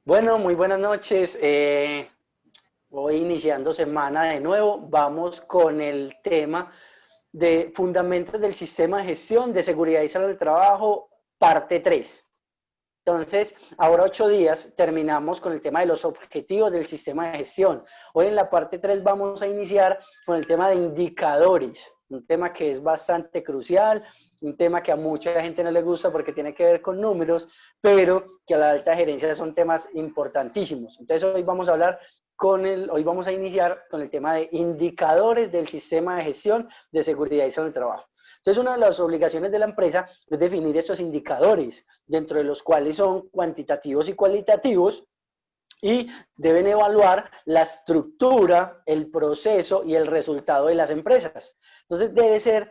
Bueno, muy buenas noches. Hoy iniciando semana de nuevo, vamos con el tema de fundamentos del sistema de gestión de seguridad y salud del trabajo, parte 3. Entonces, ahora 8 días terminamos con el tema de los objetivos del sistema de gestión. Hoy en la parte 3 vamos a iniciar con el tema de indicadores, un tema que es bastante crucial, un tema que a mucha gente no le gusta porque tiene que ver con números, pero que a la alta gerencia son temas importantísimos. Entonces, hoy vamos a iniciar con el tema de indicadores del sistema de gestión de seguridad y salud del trabajo. Entonces, una de las obligaciones de la empresa es definir estos indicadores, dentro de los cuales son cuantitativos y cualitativos, y deben evaluar la estructura, el proceso y el resultado de las empresas. Entonces debe ser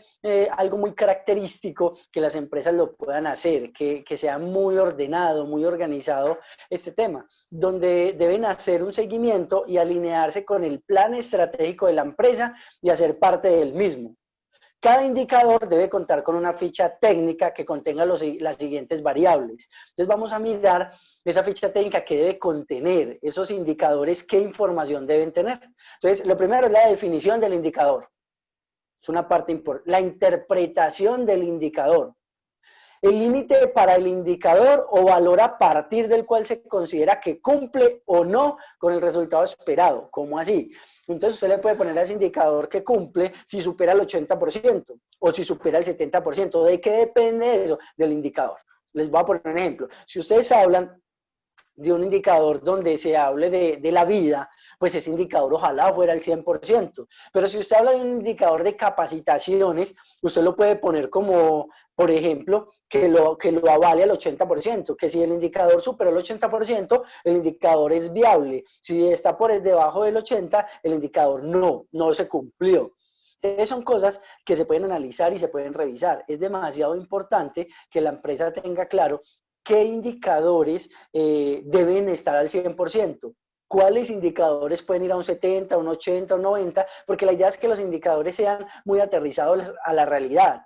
algo muy característico que las empresas lo puedan hacer, que sea muy ordenado, muy organizado este tema, donde deben hacer un seguimiento y alinearse con el plan estratégico de la empresa y hacer parte del mismo. Cada indicador debe contar con una ficha técnica que contenga las siguientes variables. Entonces vamos a mirar esa ficha técnica que debe contener esos indicadores, qué información deben tener. Entonces, lo primero es la definición del indicador. Es una parte importante. La interpretación del indicador. El límite para el indicador o valor a partir del cual se considera que cumple o no con el resultado esperado. ¿Cómo así? Entonces usted le puede poner a ese indicador que cumple si supera el 80% o si supera el 70%. ¿De qué depende eso? Del indicador. Les voy a poner un ejemplo. Si ustedes hablan de un indicador donde se hable de la vida, pues ese indicador ojalá fuera el 100%. Pero si usted habla de un indicador de capacitaciones, usted lo puede poner como, por ejemplo, que lo avale al 80%, que si el indicador supera el 80%, el indicador es viable. Si está por debajo del 80%, el indicador no se cumplió. Entonces son cosas que se pueden analizar y se pueden revisar. Es demasiado importante que la empresa tenga claro qué indicadores deben estar al 100%. ¿Cuáles indicadores pueden ir a un 70, un 80, un 90? Porque la idea es que los indicadores sean muy aterrizados a la realidad,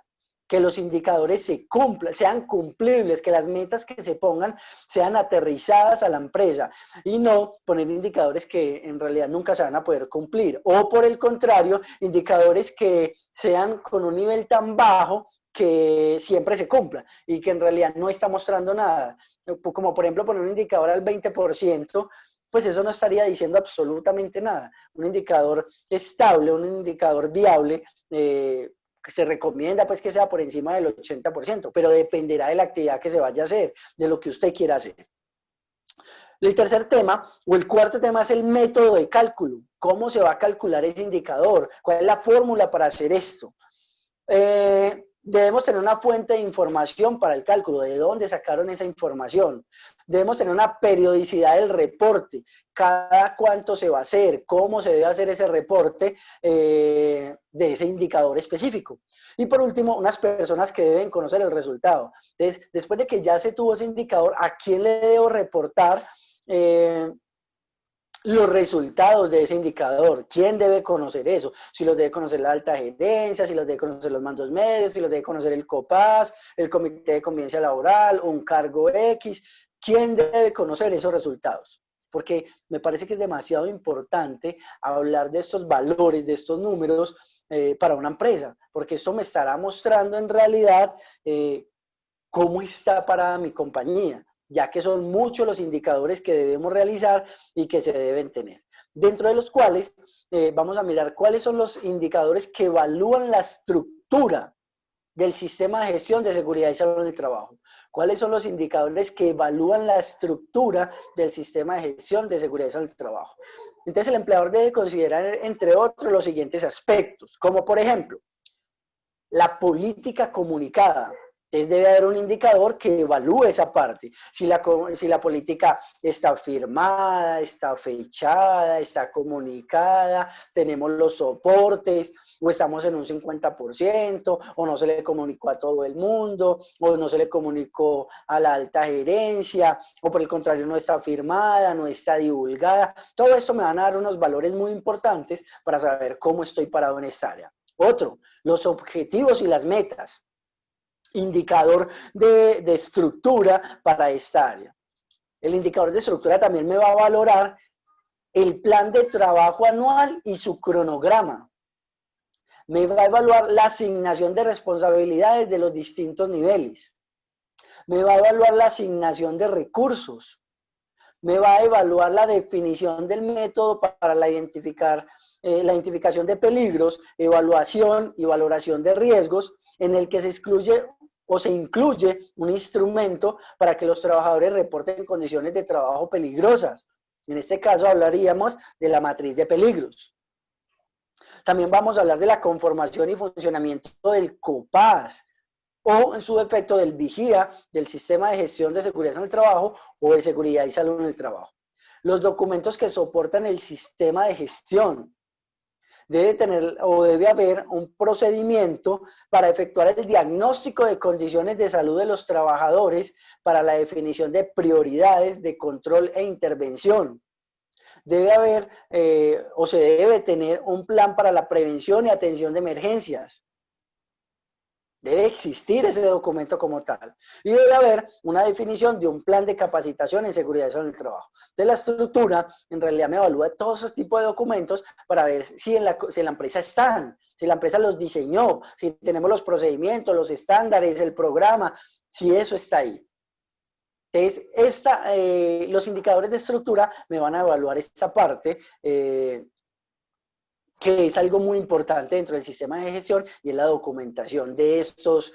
que los indicadores se cumplan, sean cumplibles, que las metas que se pongan sean aterrizadas a la empresa y no poner indicadores que en realidad nunca se van a poder cumplir. O por el contrario, indicadores que sean con un nivel tan bajo que siempre se cumpla y que en realidad no está mostrando nada. Como por ejemplo poner un indicador al 20%, pues eso no estaría diciendo absolutamente nada. Un indicador estable, un indicador viable, que se recomienda pues que sea por encima del 80%, pero dependerá de la actividad que se vaya a hacer, de lo que usted quiera hacer. El tercer tema, o el cuarto tema, es el método de cálculo. ¿Cómo se va a calcular ese indicador? ¿Cuál es la fórmula para hacer esto? Debemos tener una fuente de información para el cálculo, de dónde sacaron esa información. Debemos tener una periodicidad del reporte, cada cuánto se va a hacer, cómo se debe hacer ese reporte de ese indicador específico. Y por último, unas personas que deben conocer el resultado. Entonces, después de que ya se tuvo ese indicador, ¿a quién le debo reportar los resultados de ese indicador? ¿Quién debe conocer eso? Si los debe conocer la alta gerencia, si los debe conocer los mandos medios, si los debe conocer el COPAS, el Comité de Convivencia Laboral, un cargo X. ¿Quién debe conocer esos resultados? Porque me parece que es demasiado importante hablar de estos valores, de estos números para una empresa, porque esto me estará mostrando en realidad cómo está parada mi compañía, ya que son muchos los indicadores que debemos realizar y que se deben tener. Dentro de los cuales vamos a mirar cuáles son los indicadores que evalúan la estructura del sistema de gestión de seguridad y salud del trabajo. ¿Cuáles son los indicadores que evalúan la estructura del sistema de gestión de seguridad y salud del trabajo? Entonces el empleador debe considerar, entre otros, los siguientes aspectos, como por ejemplo, la política comunicada. Entonces debe haber un indicador que evalúe esa parte. Si la política está firmada, está fechada, está comunicada, tenemos los soportes, o estamos en un 50%, o no se le comunicó a todo el mundo, o no se le comunicó a la alta gerencia, o por el contrario no está firmada, no está divulgada. Todo esto me van a dar unos valores muy importantes para saber cómo estoy parado en esta área. Otro, los objetivos y las metas. Indicador de estructura para esta área. El indicador de estructura también me va a valorar el plan de trabajo anual y su cronograma. Me va a evaluar la asignación de responsabilidades de los distintos niveles. Me va a evaluar la asignación de recursos. Me va a evaluar la definición del método para la identificación de peligros, evaluación y valoración de riesgos, en el que se excluye o se incluye un instrumento para que los trabajadores reporten condiciones de trabajo peligrosas. En este caso hablaríamos de la matriz de peligros. También vamos a hablar de la conformación y funcionamiento del COPAS, o en su defecto del vigía del sistema de gestión de seguridad en el trabajo o de seguridad y salud en el trabajo. Los documentos que soportan el sistema de gestión. Debe haber un procedimiento para efectuar el diagnóstico de condiciones de salud de los trabajadores para la definición de prioridades de control e intervención. Debe haber o se debe tener un plan para la prevención y atención de emergencias. Debe existir ese documento como tal. Y debe haber una definición de un plan de capacitación en seguridad y salud en el trabajo. Entonces la estructura en realidad me evalúa todos esos tipos de documentos para ver si en la empresa están, si la empresa los diseñó, si tenemos los procedimientos, los estándares, el programa, si eso está ahí. Entonces, los indicadores de estructura me van a evaluar esta parte, que es algo muy importante dentro del sistema de gestión, y es la documentación de estos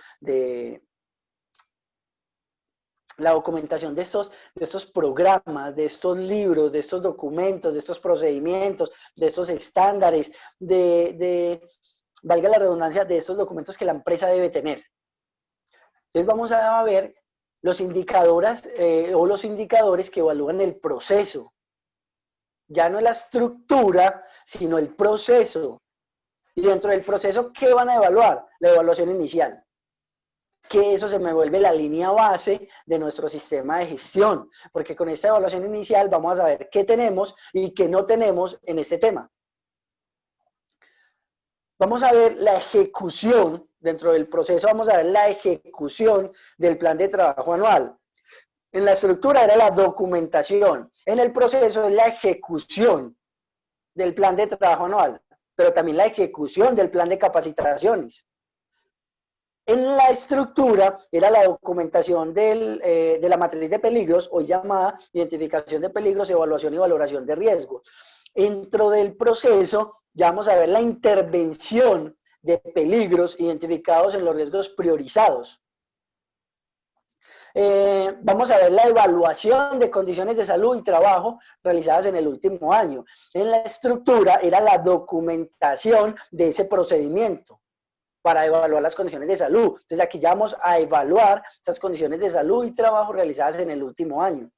programas, de estos libros, de estos documentos, de estos procedimientos, de estos estándares, valga la redundancia, de estos documentos que la empresa debe tener. Entonces vamos a ver los indicadores que evalúan el proceso. Ya no es la estructura, sino el proceso. Y dentro del proceso, ¿qué van a evaluar? La evaluación inicial. Que eso se me vuelve la línea base de nuestro sistema de gestión, porque con esta evaluación inicial vamos a saber qué tenemos y qué no tenemos en este tema. Vamos a ver la ejecución, dentro del proceso vamos a ver la ejecución del plan de trabajo anual. En la estructura era la documentación, en el proceso es la ejecución del plan de trabajo anual, pero también la ejecución del plan de capacitaciones. En la estructura era la documentación de la matriz de peligros, hoy llamada identificación de peligros, evaluación y valoración de riesgos. Dentro del proceso ya vamos a ver la intervención de peligros identificados en los riesgos priorizados. Vamos a ver la evaluación de condiciones de salud y trabajo realizadas en el último año. En la estructura era la documentación de ese procedimiento para evaluar las condiciones de salud. Entonces aquí ya vamos a evaluar esas condiciones de salud y trabajo realizadas en el último año.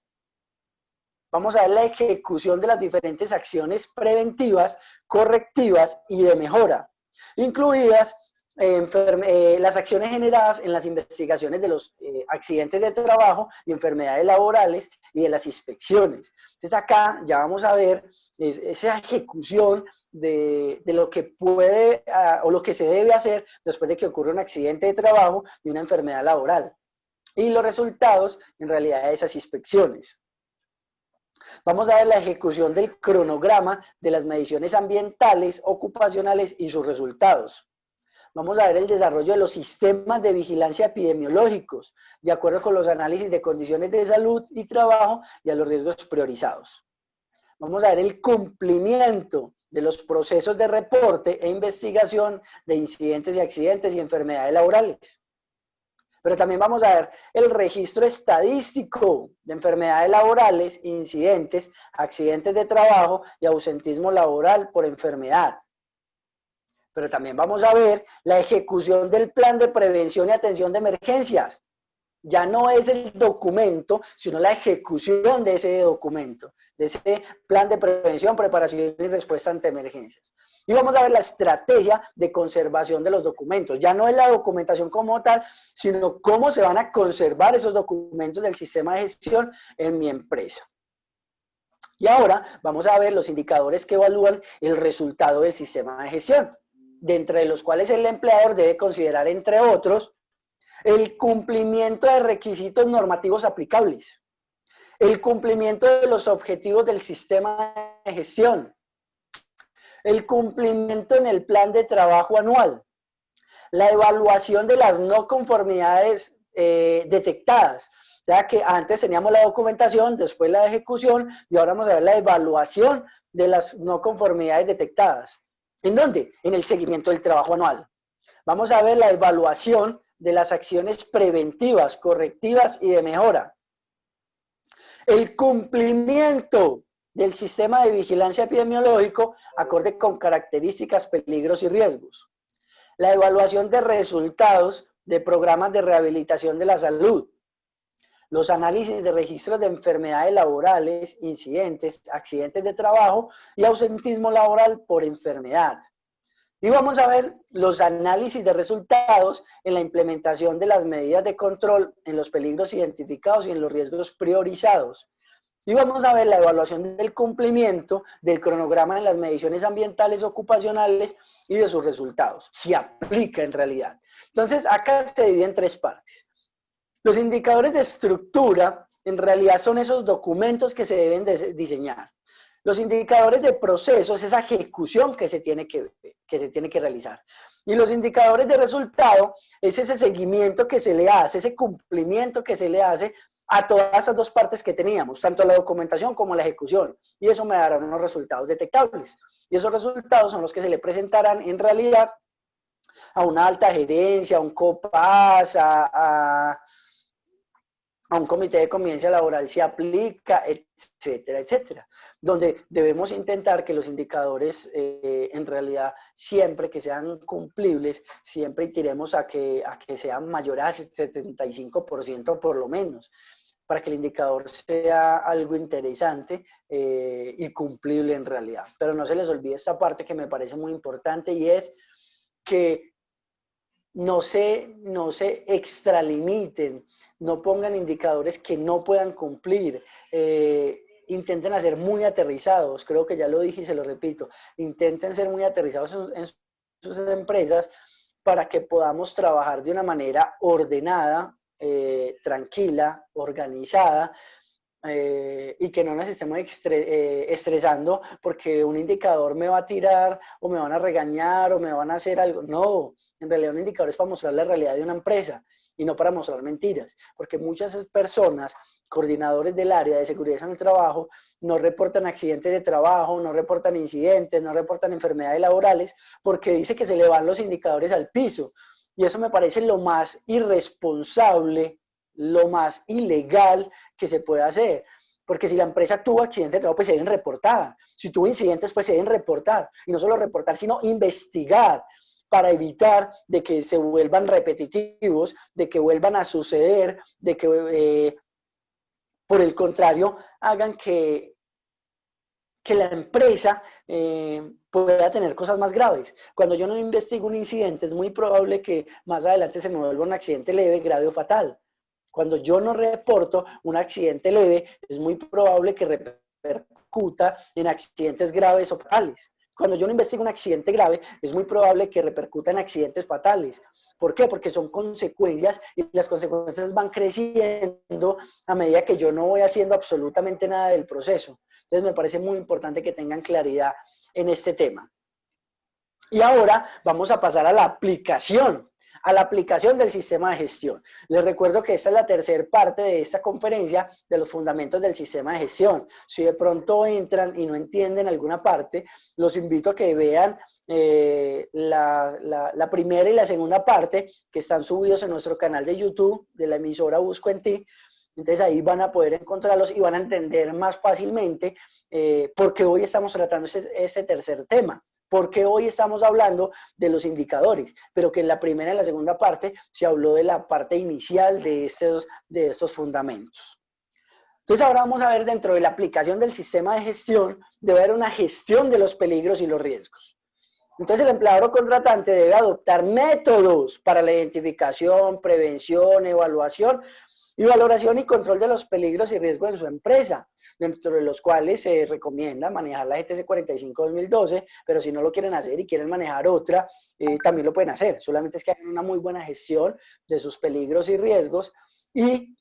Vamos a ver la ejecución de las diferentes acciones preventivas, correctivas y de mejora, incluidas las acciones generadas en las investigaciones de los accidentes de trabajo y enfermedades laborales y de las inspecciones. Entonces acá ya vamos a ver esa ejecución de lo que puede o lo que se debe hacer después de que ocurre un accidente de trabajo y una enfermedad laboral. Y los resultados en realidad de esas inspecciones. Vamos a ver la ejecución del cronograma de las mediciones ambientales, ocupacionales y sus resultados. Vamos a ver el desarrollo de los sistemas de vigilancia epidemiológicos, de acuerdo con los análisis de condiciones de salud y trabajo y a los riesgos priorizados. Vamos a ver el cumplimiento de los procesos de reporte e investigación de incidentes y accidentes y enfermedades laborales. Pero también vamos a ver el registro estadístico de enfermedades laborales, incidentes, accidentes de trabajo y ausentismo laboral por enfermedad. Pero también vamos a ver la ejecución del plan de prevención y atención de emergencias. Ya no es el documento, sino la ejecución de ese documento, de ese plan de prevención, preparación y respuesta ante emergencias. Y vamos a ver la estrategia de conservación de los documentos. Ya no es la documentación como tal, sino cómo se van a conservar esos documentos del sistema de gestión en mi empresa. Y ahora vamos a ver los indicadores que evalúan el resultado del sistema de gestión, de entre los cuales el empleador debe considerar, entre otros, el cumplimiento de requisitos normativos aplicables, el cumplimiento de los objetivos del sistema de gestión, el cumplimiento en el plan de trabajo anual, la evaluación de las no conformidades detectadas. O sea que antes teníamos la documentación, después la ejecución y ahora vamos a ver la evaluación de las no conformidades detectadas. ¿En dónde? En el seguimiento del trabajo anual. Vamos a ver la evaluación de las acciones preventivas, correctivas y de mejora. El cumplimiento del sistema de vigilancia epidemiológico acorde con características, peligros y riesgos. La evaluación de resultados de programas de rehabilitación de la salud. Los análisis de registros de enfermedades laborales, incidentes, accidentes de trabajo y ausentismo laboral por enfermedad. Y vamos a ver los análisis de resultados en la implementación de las medidas de control en los peligros identificados y en los riesgos priorizados. Y vamos a ver la evaluación del cumplimiento del cronograma en las mediciones ambientales ocupacionales y de sus resultados, si aplica en realidad. Entonces, acá se divide en tres partes. Los indicadores de estructura, en realidad, son esos documentos que se deben de diseñar. Los indicadores de proceso es esa ejecución que se tiene que realizar. Y los indicadores de resultado es ese seguimiento que se le hace, ese cumplimiento que se le hace a todas esas dos partes que teníamos, tanto la documentación como la ejecución. Y eso me dará unos resultados detectables. Y esos resultados son los que se le presentarán en realidad a una alta gerencia, a un COPAS, a un comité de convivencia laboral si aplica, etcétera, etcétera. Donde debemos intentar que los indicadores en realidad siempre que sean cumplibles, siempre tiremos a que sean mayores a 75% por lo menos, para que el indicador sea algo interesante y cumplible en realidad. Pero no se les olvide esta parte que me parece muy importante y es que no se extralimiten, no pongan indicadores que no puedan cumplir, intenten hacer muy aterrizados, creo que ya lo dije y se lo repito, intenten ser muy aterrizados en sus empresas para que podamos trabajar de una manera ordenada, tranquila, organizada, y que no nos estemos estresando porque un indicador me va a tirar o me van a regañar o me van a hacer algo. No, en realidad un indicador es para mostrar la realidad de una empresa y no para mostrar mentiras, porque muchas personas, coordinadores del área de seguridad en el trabajo, no reportan accidentes de trabajo, no reportan incidentes, no reportan enfermedades laborales, porque dice que se le van los indicadores al piso. Y eso me parece lo más irresponsable, lo más ilegal que se puede hacer. Porque si la empresa tuvo accidentes de trabajo, pues se deben reportar. Si tuvo incidentes, pues se deben reportar. Y no solo reportar, sino investigar para evitar de que se vuelvan repetitivos, de que vuelvan a suceder, de que por el contrario hagan que la empresa pueda tener cosas más graves. Cuando yo no investigo un incidente, es muy probable que más adelante se me vuelva un accidente leve, grave o fatal. Cuando yo no reporto un accidente leve, es muy probable que repercuta en accidentes graves o fatales. Cuando yo no investigo un accidente grave, es muy probable que repercuta en accidentes fatales. ¿Por qué? Porque son consecuencias y las consecuencias van creciendo a medida que yo no voy haciendo absolutamente nada del proceso. Entonces me parece muy importante que tengan claridad en este tema. Y ahora vamos a pasar a la aplicación del sistema de gestión. Les recuerdo que esta es la tercera parte de esta conferencia de los fundamentos del sistema de gestión. Si de pronto entran y no entienden alguna parte, los invito a que vean la primera y la segunda parte que están subidos en nuestro canal de YouTube de la emisora Busco en Ti. Entonces ahí van a poder encontrarlos y van a entender más fácilmente por qué hoy estamos tratando este tercer tema. Porque hoy estamos hablando de los indicadores, pero que en la primera y en la segunda parte se habló de la parte inicial de estos fundamentos. Entonces ahora vamos a ver dentro de la aplicación del sistema de gestión, debe haber una gestión de los peligros y los riesgos. Entonces el empleador o contratante debe adoptar métodos para la identificación, prevención, evaluación y valoración y control de los peligros y riesgos en su empresa, dentro de los cuales se recomienda manejar la GTC 45-2012, pero si no lo quieren hacer y quieren manejar otra, también lo pueden hacer, solamente es que hagan una muy buena gestión de sus peligros y riesgos y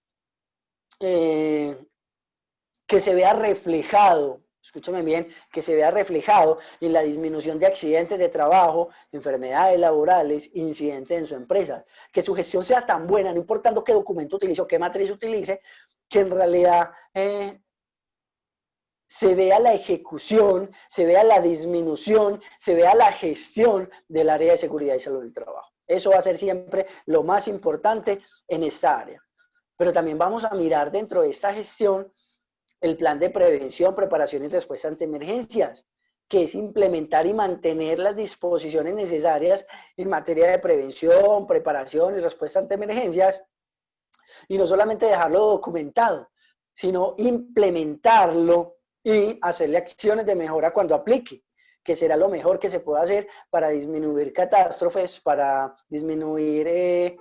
que se vea reflejado, escúchame bien, que se vea reflejado en la disminución de accidentes de trabajo, enfermedades laborales, incidentes en su empresa. Que su gestión sea tan buena, no importando qué documento utilice o qué matriz utilice, que en realidad se vea la ejecución, se vea la disminución, se vea la gestión del área de seguridad y salud del trabajo. Eso va a ser siempre lo más importante en esta área. Pero también vamos a mirar dentro de esta gestión el plan de prevención, preparación y respuesta ante emergencias, que es implementar y mantener las disposiciones necesarias en materia de prevención, preparación y respuesta ante emergencias, y no solamente dejarlo documentado, sino implementarlo y hacerle acciones de mejora cuando aplique, que será lo mejor que se pueda hacer para disminuir catástrofes, para disminuir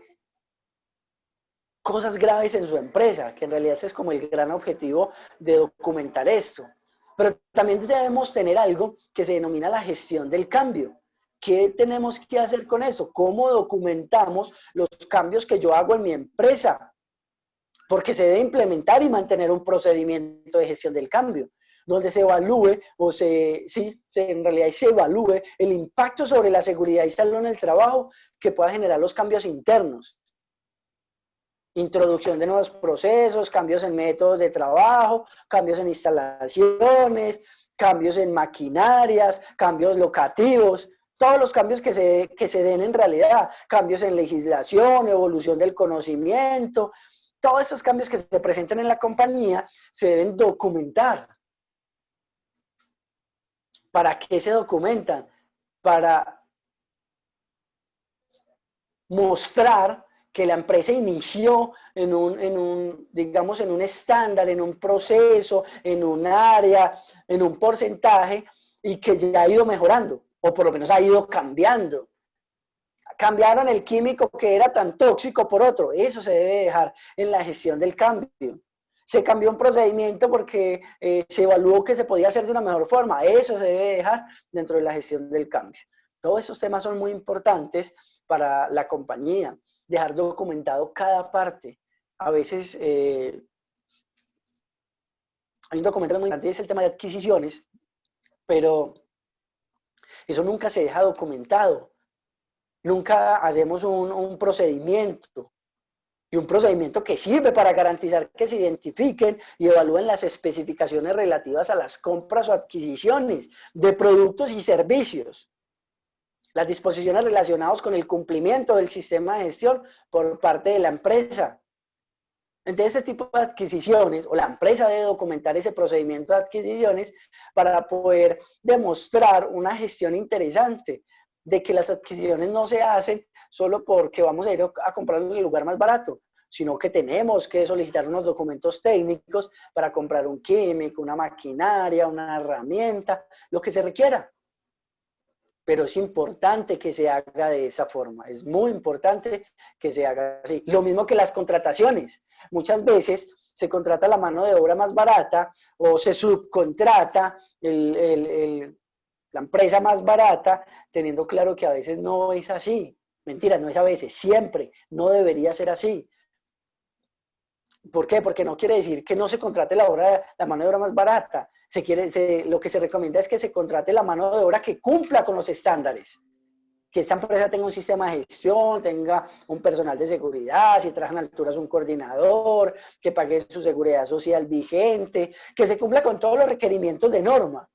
cosas graves en su empresa, que en realidad ese es como el gran objetivo de documentar esto. Pero también debemos tener algo que se denomina la gestión del cambio. ¿Qué tenemos que hacer con esto? ¿Cómo documentamos los cambios que yo hago en mi empresa? Porque se debe implementar y mantener un procedimiento de gestión del cambio, donde se evalúe, en realidad se evalúe el impacto sobre la seguridad y salud en el trabajo que pueda generar los cambios internos. Introducción de nuevos procesos, cambios en métodos de trabajo, cambios en instalaciones, cambios en maquinarias, cambios locativos, todos los cambios que se den en realidad, cambios en legislación, evolución del conocimiento, todos estos cambios que se presenten en la compañía se deben documentar. ¿Para qué se documentan? Para mostrar que la empresa inició digamos, en un estándar, en un proceso, en un área, en un porcentaje, y que ya ha ido mejorando, o por lo menos ha ido cambiando. Cambiaron el químico que era tan tóxico por otro. Eso se debe dejar en la gestión del cambio. Se cambió un procedimiento porque se evaluó que se podía hacer de una mejor forma. Eso se debe dejar dentro de la gestión del cambio. Todos esos temas son muy importantes para la compañía. Dejar documentado cada parte. A veces hay un documental muy importante, es el tema de adquisiciones, pero eso nunca se deja documentado. Nunca hacemos un procedimiento, y un procedimiento que sirve para garantizar que se identifiquen y evalúen las especificaciones relativas a las compras o adquisiciones de productos y servicios, las disposiciones relacionadas con el cumplimiento del sistema de gestión por parte de la empresa. Entonces, este tipo de adquisiciones, o la empresa debe documentar ese procedimiento de adquisiciones para poder demostrar una gestión interesante, de que las adquisiciones no se hacen solo porque vamos a ir a comprar en el lugar más barato, sino que tenemos que solicitar unos documentos técnicos para comprar un químico, una maquinaria, una herramienta, lo que se requiera. Pero es importante que se haga de esa forma, es muy importante que se haga así. Lo mismo que las contrataciones. Muchas veces se contrata la mano de obra más barata o se subcontrata la empresa más barata, teniendo claro que a veces no es así. Mentira, no es a veces, siempre, no debería ser así. ¿Por qué? Porque no quiere decir que no se contrate la mano de obra más barata. Lo que se recomienda es que se contrate la mano de obra que cumpla con los estándares. Que esta empresa tenga un sistema de gestión, tenga un personal de seguridad, si trabaja en alturas un coordinador, que pague su seguridad social vigente, que se cumpla con todos los requerimientos de norma.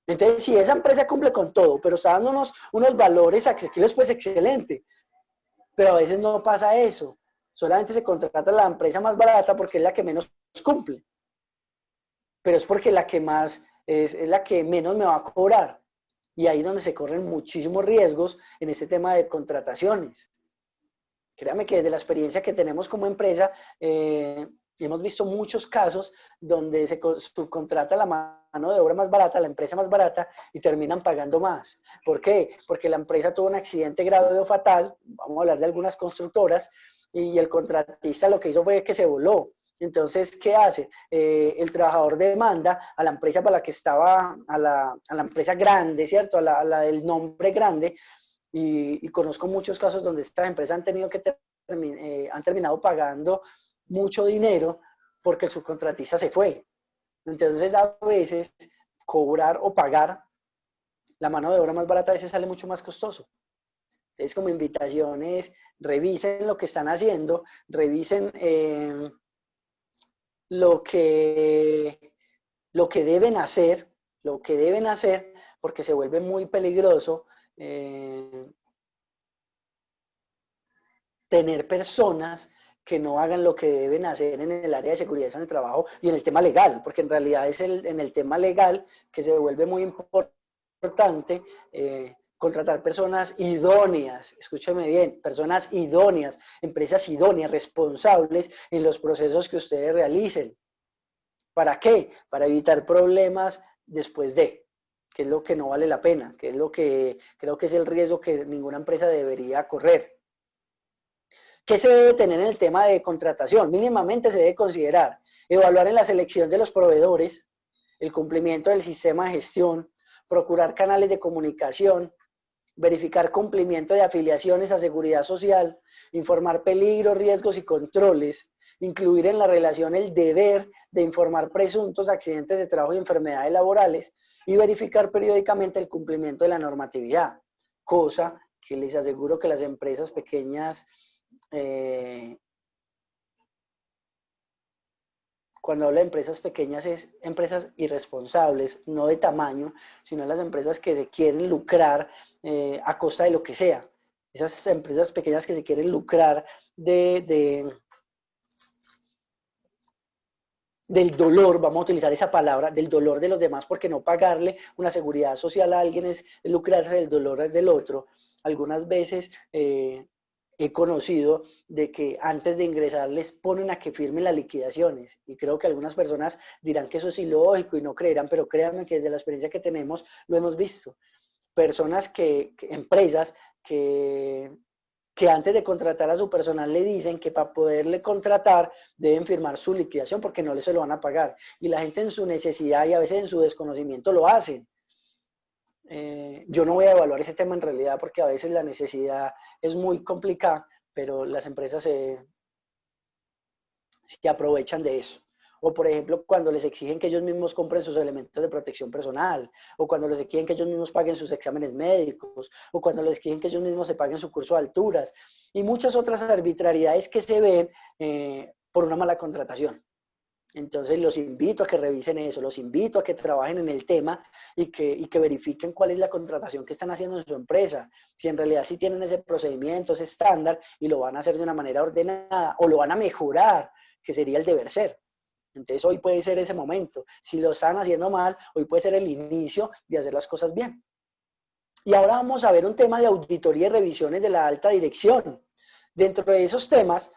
Entonces, si esa empresa cumple con todo, pero está dando unos valores accesibles, pues excelente. Pero a veces no pasa eso. Solamente se contrata la empresa más barata porque es la que menos cumple. Pero es porque es la que menos me va a cobrar. Y ahí es donde se corren muchísimos riesgos en este tema de contrataciones. Créame que desde la experiencia que tenemos como empresa, hemos visto muchos casos donde se subcontrata la mano de obra más barata, la empresa más barata, y terminan pagando más. ¿Por qué? Porque la empresa tuvo un accidente grave o fatal, vamos a hablar de algunas constructoras, y el contratista lo que hizo fue que se voló. Entonces, ¿qué hace? El trabajador demanda a la empresa para la que estaba, a la empresa grande, ¿cierto? A la del nombre grande, y conozco muchos casos donde estas empresas han tenido han terminado pagando mucho dinero porque el subcontratista se fue. Entonces, a veces, cobrar o pagar la mano de obra más barata a veces sale mucho más costoso. Entonces, como invitaciones, revisen lo que están haciendo, revisen lo que deben hacer, porque se vuelve muy peligroso tener personas que no hagan lo que deben hacer en el área de seguridad en el trabajo y en el tema legal, porque en realidad es en el tema legal que se vuelve muy importante contratar personas idóneas, escúcheme bien, personas idóneas, empresas idóneas, responsables en los procesos que ustedes realicen. ¿Para qué? Para evitar problemas después de, que es lo que no vale la pena, que es lo que creo que es el riesgo que ninguna empresa debería correr. ¿Qué se debe tener en el tema de contratación? Mínimamente se debe considerar evaluar en la selección de los proveedores, el cumplimiento del sistema de gestión, procurar canales de comunicación, verificar cumplimiento de afiliaciones a seguridad social, informar peligros, riesgos y controles, incluir en la relación el deber de informar presuntos accidentes de trabajo y enfermedades laborales y verificar periódicamente el cumplimiento de la normatividad, cosa que les aseguro que las empresas pequeñas, cuando hablo de empresas pequeñas es empresas irresponsables, no de tamaño, sino las empresas que se quieren lucrar a costa de lo que sea. Esas empresas pequeñas que se quieren lucrar del dolor, vamos a utilizar esa palabra, del dolor de los demás, porque no pagarle una seguridad social a alguien es lucrarse del dolor del otro. Algunas veces he conocido de que antes de ingresar les ponen a que firmen las liquidaciones y creo que algunas personas dirán que eso es ilógico y no creerán, pero créanme que desde la experiencia que tenemos lo hemos visto. Personas empresas que antes de contratar a su personal le dicen que para poderle contratar deben firmar su liquidación porque no les se lo van a pagar. Y la gente en su necesidad y a veces en su desconocimiento lo hacen. Yo no voy a evaluar ese tema en realidad porque a veces la necesidad es muy complicada, pero las empresas se aprovechan de eso. O por ejemplo, cuando les exigen que ellos mismos compren sus elementos de protección personal, o cuando les exigen que ellos mismos paguen sus exámenes médicos, o cuando les exigen que ellos mismos se paguen su curso de alturas, y muchas otras arbitrariedades que se ven por una mala contratación. Entonces los invito a que revisen eso, los invito a que trabajen en el tema y que verifiquen cuál es la contratación que están haciendo en su empresa, si en realidad sí tienen ese procedimiento, ese estándar y lo van a hacer de una manera ordenada o lo van a mejorar, que sería el deber ser. Entonces hoy puede ser ese momento. Si lo están haciendo mal, hoy puede ser el inicio de hacer las cosas bien. Y ahora vamos a ver un tema de auditoría y revisiones de la alta dirección. Dentro de esos temas,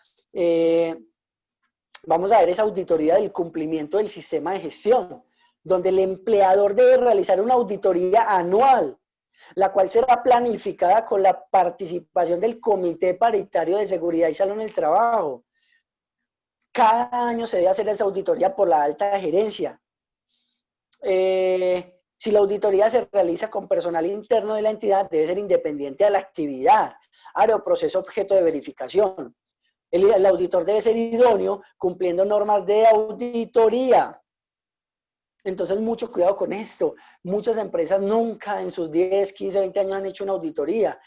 vamos a ver esa auditoría del cumplimiento del sistema de gestión, donde el empleador debe realizar una auditoría anual, la cual será planificada con la participación del Comité Paritario de Seguridad y Salud en el Trabajo. Cada año se debe hacer esa auditoría por la alta gerencia. Si la auditoría se realiza con personal interno de la entidad, debe ser independiente de la actividad, área o proceso objeto de verificación. El auditor debe ser idóneo, cumpliendo normas de auditoría. Entonces, mucho cuidado con esto. Muchas empresas nunca en sus 10, 15, 20 años han hecho una auditoría.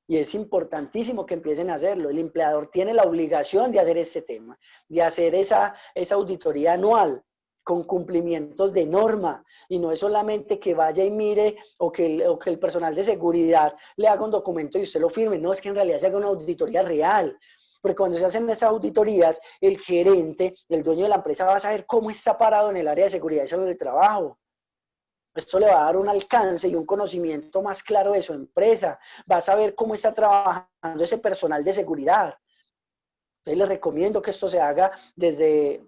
Y es importantísimo que empiecen a hacerlo. El empleador tiene la obligación de hacer este tema, de hacer esa auditoría anual con cumplimientos de norma. Y no es solamente que vaya y mire o que el personal de seguridad le haga un documento y usted lo firme. No, es que en realidad se haga una auditoría real. Porque cuando se hacen estas auditorías, el gerente, el dueño de la empresa va a saber cómo está parado en el área de seguridad y salud del trabajo. Esto le va a dar un alcance y un conocimiento más claro de su empresa. Va a saber cómo está trabajando ese personal de seguridad. Entonces les recomiendo que esto se haga desde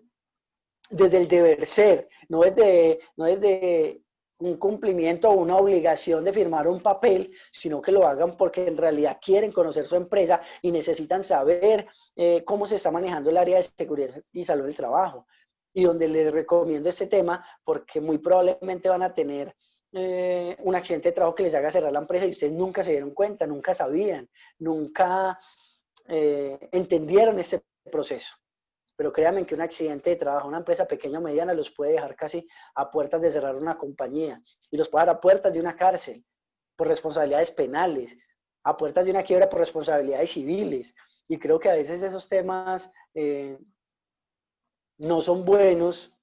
el deber ser, no desde un cumplimiento o una obligación de firmar un papel, sino que lo hagan porque en realidad quieren conocer su empresa y necesitan saber cómo se está manejando el área de seguridad y salud del trabajo. Y donde les recomiendo este tema porque muy probablemente van a tener un accidente de trabajo que les haga cerrar la empresa y ustedes nunca se dieron cuenta, nunca sabían, nunca entendieron este proceso. pero créanme que un accidente de trabajo, una empresa pequeña o mediana los puede dejar casi a puertas de cerrar una compañía y los puede dar a puertas de una cárcel por responsabilidades penales, a puertas de una quiebra por responsabilidades civiles. Y creo que a veces esos temas no son buenos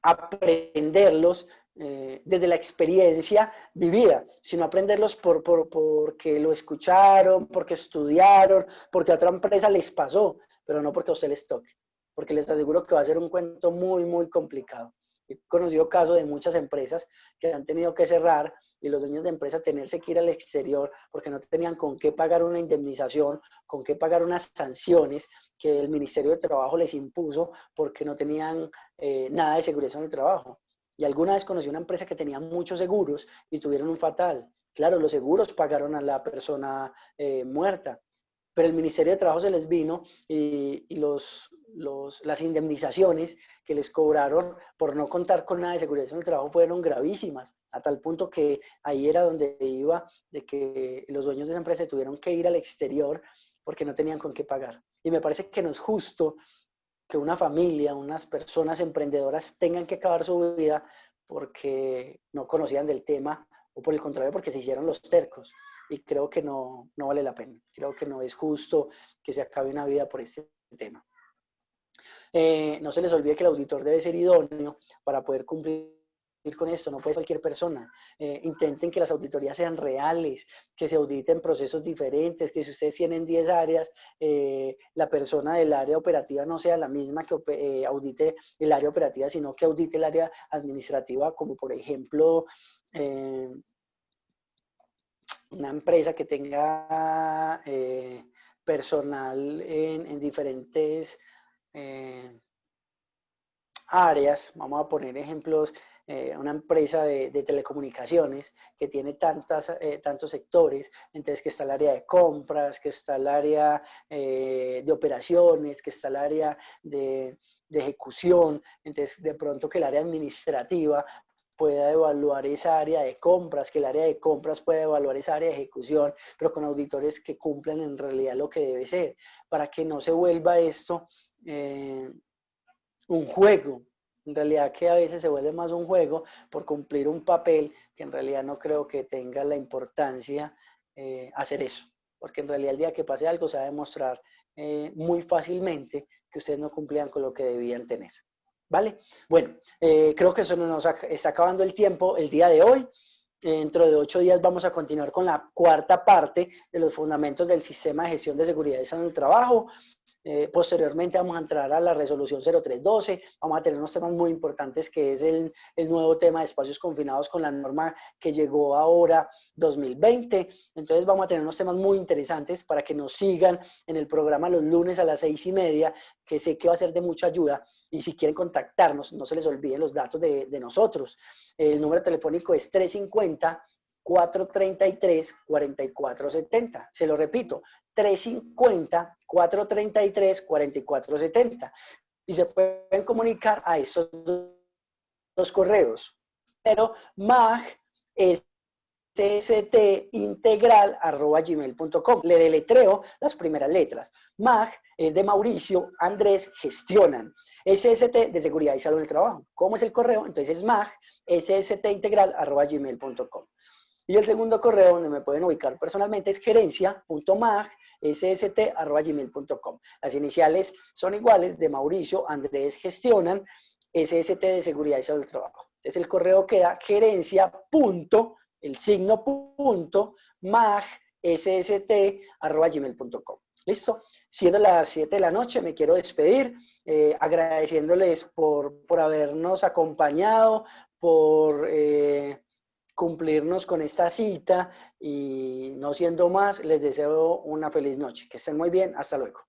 aprenderlos desde la experiencia vivida, sino aprenderlos porque lo escucharon, porque estudiaron, porque a otra empresa les pasó, pero no porque a usted les toque, porque les aseguro que va a ser un cuento muy, muy complicado. He conocido casos de muchas empresas que han tenido que cerrar y los dueños de empresas tenerse que ir al exterior porque no tenían con qué pagar una indemnización, con qué pagar unas sanciones que el Ministerio de Trabajo les impuso porque no tenían nada de seguridad en el trabajo. Y alguna vez conocí una empresa que tenía muchos seguros y tuvieron un fatal. Claro, los seguros pagaron a la persona muerta, pero el Ministerio de Trabajo se les vino y las indemnizaciones que les cobraron por no contar con nada de seguridad en el trabajo fueron gravísimas, a tal punto que ahí era donde iba de que los dueños de esa empresa tuvieron que ir al exterior porque no tenían con qué pagar. Y me parece que no es justo que una familia, unas personas emprendedoras tengan que acabar su vida porque no conocían del tema o por el contrario porque se hicieron los tercos. Y creo que no vale la pena. Creo que no es justo que se acabe una vida por este tema. No se les olvide que el auditor debe ser idóneo para poder cumplir con esto, no puede ser cualquier persona. Intenten que las auditorías sean reales, que se auditen procesos diferentes, que si ustedes tienen 10 áreas, la persona del área operativa no sea la misma que audite el área operativa, sino que audite el área administrativa, como por ejemplo una empresa que tenga personal en diferentes áreas. Vamos a poner ejemplos, una empresa de telecomunicaciones que tiene tantos sectores, entonces que está el área de compras, que está el área de operaciones, que está el área de ejecución, entonces de pronto que el área administrativa pueda evaluar esa área de compras, que el área de compras pueda evaluar esa área de ejecución, pero con auditores que cumplan en realidad lo que debe ser, para que no se vuelva esto un juego, en realidad que a veces se vuelve más un juego por cumplir un papel que en realidad no creo que tenga la importancia hacer eso, porque en realidad el día que pase algo se va a demostrar muy fácilmente que ustedes no cumplían con lo que debían tener. ¿Vale? Bueno, creo que eso nos está acabando el tiempo el día de hoy. Dentro de 8 días vamos a continuar con la cuarta parte de los fundamentos del sistema de gestión de seguridad y salud en el trabajo. Posteriormente vamos a entrar a la resolución 0312, vamos a tener unos temas muy importantes que es el nuevo tema de espacios confinados con la norma que llegó ahora 2020, entonces vamos a tener unos temas muy interesantes para que nos sigan en el programa los lunes a las 6:30, que sé que va a ser de mucha ayuda, y si quieren contactarnos, no se les olviden los datos de nosotros. El número telefónico es 350-433-4470, se lo repito, 350-433-4470. Y se pueden comunicar a estos dos correos. Pero mag es cstintegral@gmail.com. Le deletreo las primeras letras. MAG es de Mauricio, Andrés, gestionan. SST de seguridad y salud del trabajo. ¿Cómo es el correo? Entonces es MAG, sstintegral@gmail.com. Y el segundo correo donde me pueden ubicar personalmente es gerencia.mag.sst@gmail.com. Las iniciales son iguales, de Mauricio, Andrés, gestionan, SST de seguridad y salud del trabajo. Entonces el correo queda gerencia. El signo punto mag sst@gmail.com. ¿Listo? Siendo las 7 de la noche, me quiero despedir agradeciéndoles por habernos acompañado, por cumplirnos con esta cita y no siendo más, les deseo una feliz noche. Que estén muy bien. Hasta luego.